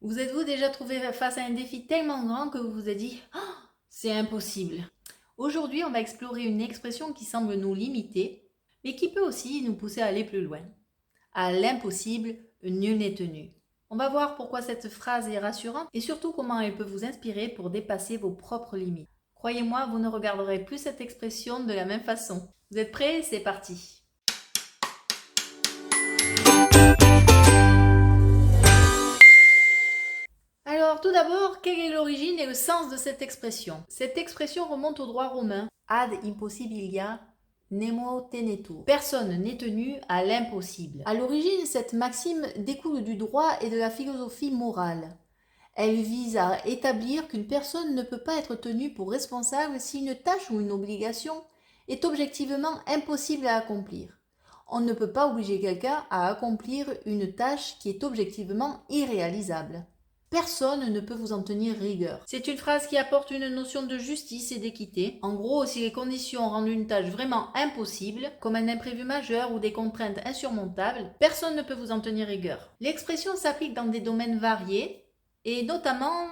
Vous êtes-vous déjà trouvé face à un défi tellement grand que vous vous êtes dit «Ah, c'est impossible». Aujourd'hui, on va explorer une expression qui semble nous limiter, mais qui peut aussi nous pousser à aller plus loin. À l'impossible, nul n'est tenu. On va voir pourquoi cette phrase est rassurante et surtout comment elle peut vous inspirer pour dépasser vos propres limites. Croyez-moi, vous ne regarderez plus cette expression de la même façon. Vous êtes prêts? C'est parti. Alors, tout d'abord, quelle est l'origine et le sens de cette expression? Cette expression remonte au droit romain. Ad impossibilia nemo tenetur. Personne n'est tenu à l'impossible. À l'origine, cette maxime découle du droit et de la philosophie morale. Elle vise à établir qu'une personne ne peut pas être tenue pour responsable si une tâche ou une obligation est objectivement impossible à accomplir. On ne peut pas obliger quelqu'un à accomplir une tâche qui est objectivement irréalisable. Personne ne peut vous en tenir rigueur. C'est une phrase qui apporte une notion de justice et d'équité. En gros, si les conditions rendent une tâche vraiment impossible, comme un imprévu majeur ou des contraintes insurmontables, personne ne peut vous en tenir rigueur. L'expression s'applique dans des domaines variés, et notamment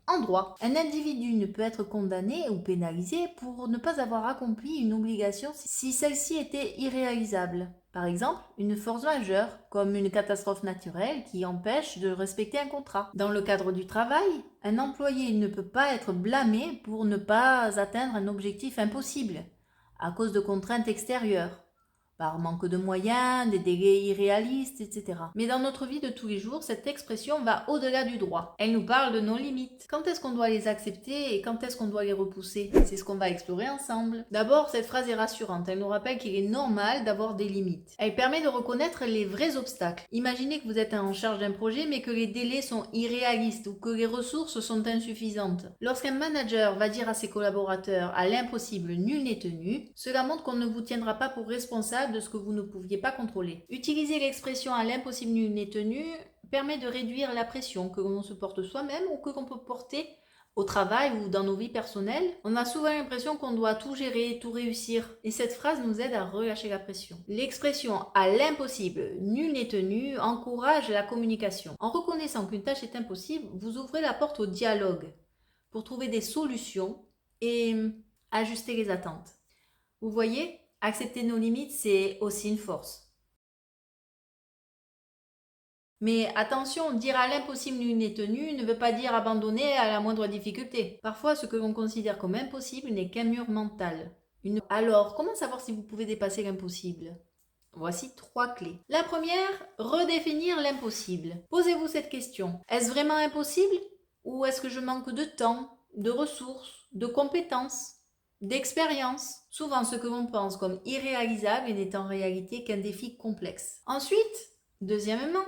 en droit. Un individu ne peut être condamné ou pénalisé pour ne pas avoir accompli une obligation si celle-ci était irréalisable. Par exemple, une force majeure, comme une catastrophe naturelle qui empêche de respecter un contrat. Dans le cadre du travail, un employé ne peut pas être blâmé pour ne pas atteindre un objectif impossible, à cause de contraintes extérieures, par manque de moyens, des délais irréalistes, etc. Mais dans notre vie de tous les jours, cette expression va au-delà du droit. Elle nous parle de nos limites. Quand est-ce qu'on doit les accepter et quand est-ce qu'on doit les repousser? C'est ce qu'on va explorer ensemble. D'abord, cette phrase est rassurante. Elle nous rappelle qu'il est normal d'avoir des limites. Elle permet de reconnaître les vrais obstacles. Imaginez que vous êtes en charge d'un projet mais que les délais sont irréalistes ou que les ressources sont insuffisantes. Lorsqu'un manager va dire à ses collaborateurs à l'impossible nul n'est tenu, cela montre qu'on ne vous tiendra pas pour responsable de ce que vous ne pouviez pas contrôler. Utiliser l'expression à l'impossible nul n'est tenu permet de réduire la pression que l'on se porte soi-même ou que l'on peut porter au travail ou dans nos vies personnelles. On a souvent l'impression qu'on doit tout gérer, tout réussir. Et cette phrase nous aide à relâcher la pression. L'expression à l'impossible, nul n'est tenu, encourage la communication. En reconnaissant qu'une tâche est impossible, vous ouvrez la porte au dialogue pour trouver des solutions et ajuster les attentes. Vous voyez, accepter nos limites, c'est aussi une force. Mais attention, dire à l'impossible nul n'est tenu ne veut pas dire abandonner à la moindre difficulté. Parfois, ce que l'on considère comme impossible n'est qu'un mur mental. Alors, comment savoir si vous pouvez dépasser l'impossible? Voici 3 clés. La première, redéfinir l'impossible. Posez-vous cette question. Est-ce vraiment impossible? Ou est-ce que je manque de temps, de ressources, de compétences, d'expérience? Souvent, ce que l'on pense comme irréalisable n'est en réalité qu'un défi complexe. Ensuite, deuxièmement,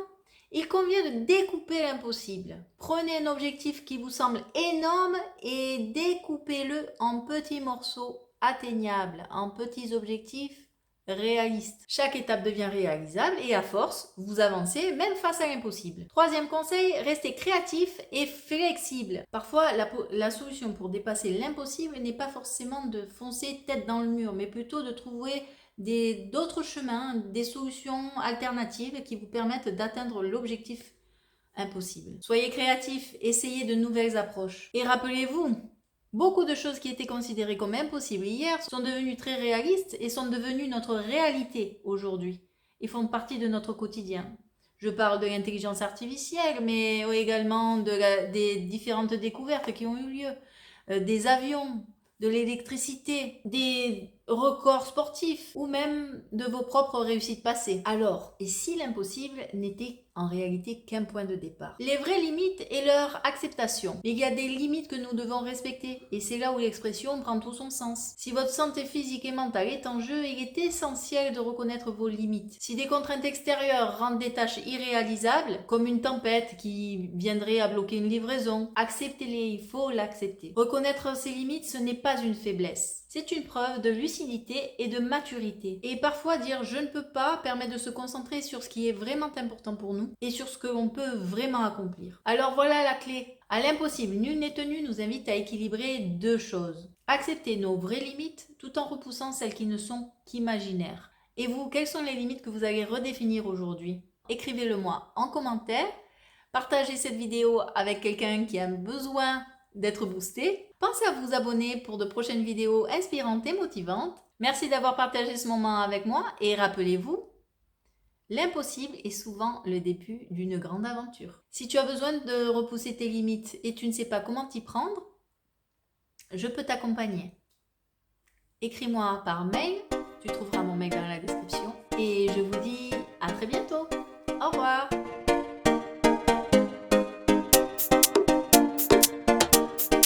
il convient de découper l'impossible. Prenez un objectif qui vous semble énorme et découpez-le en petits morceaux atteignables, en petits objectifs réalistes. Chaque étape devient réalisable et à force, vous avancez même face à l'impossible. Troisième conseil, restez créatif et flexible. Parfois, la solution pour dépasser l'impossible n'est pas forcément de foncer tête dans le mur, mais plutôt de trouver d'autres chemins, des solutions alternatives qui vous permettent d'atteindre l'objectif impossible. Soyez créatifs, essayez de nouvelles approches. Et rappelez-vous, beaucoup de choses qui étaient considérées comme impossibles hier sont devenues très réalistes et sont devenues notre réalité aujourd'hui et font partie de notre quotidien. Je parle de l'intelligence artificielle, mais également des différentes découvertes qui ont eu lieu, des avions, de l'électricité, des records sportifs ou même de vos propres réussites passées. Alors, et si l'impossible n'était en réalité qu'un point de départ? Les vraies limites et leur acceptation. Mais il y a des limites que nous devons respecter et c'est là où l'expression prend tout son sens. Si votre santé physique et mentale est en jeu, il est essentiel de reconnaître vos limites. Si des contraintes extérieures rendent des tâches irréalisables, comme une tempête qui viendrait à bloquer une livraison, acceptez-les, il faut l'accepter. Reconnaître ses limites, ce n'est pas une faiblesse. C'est une preuve de lucidité et de maturité. Et parfois dire je ne peux pas permet de se concentrer sur ce qui est vraiment important pour nous et sur ce que l'on peut vraiment accomplir. Alors voilà la clé. À l'impossible, nul n'est tenu nous invite à équilibrer 2 choses. Accepter nos vraies limites tout en repoussant celles qui ne sont qu'imaginaires. Et vous, quelles sont les limites que vous allez redéfinir aujourd'hui? Écrivez-le moi en commentaire. Partagez cette vidéo avec quelqu'un qui a besoin d'être boosté. Pensez à vous abonner pour de prochaines vidéos inspirantes et motivantes. Merci d'avoir partagé ce moment avec moi et rappelez-vous, l'impossible est souvent le début d'une grande aventure. Si tu as besoin de repousser tes limites et tu ne sais pas comment t'y prendre, je peux t'accompagner. Écris-moi par mail, tu trouveras mon mail dans la description et je vous dis à très bientôt.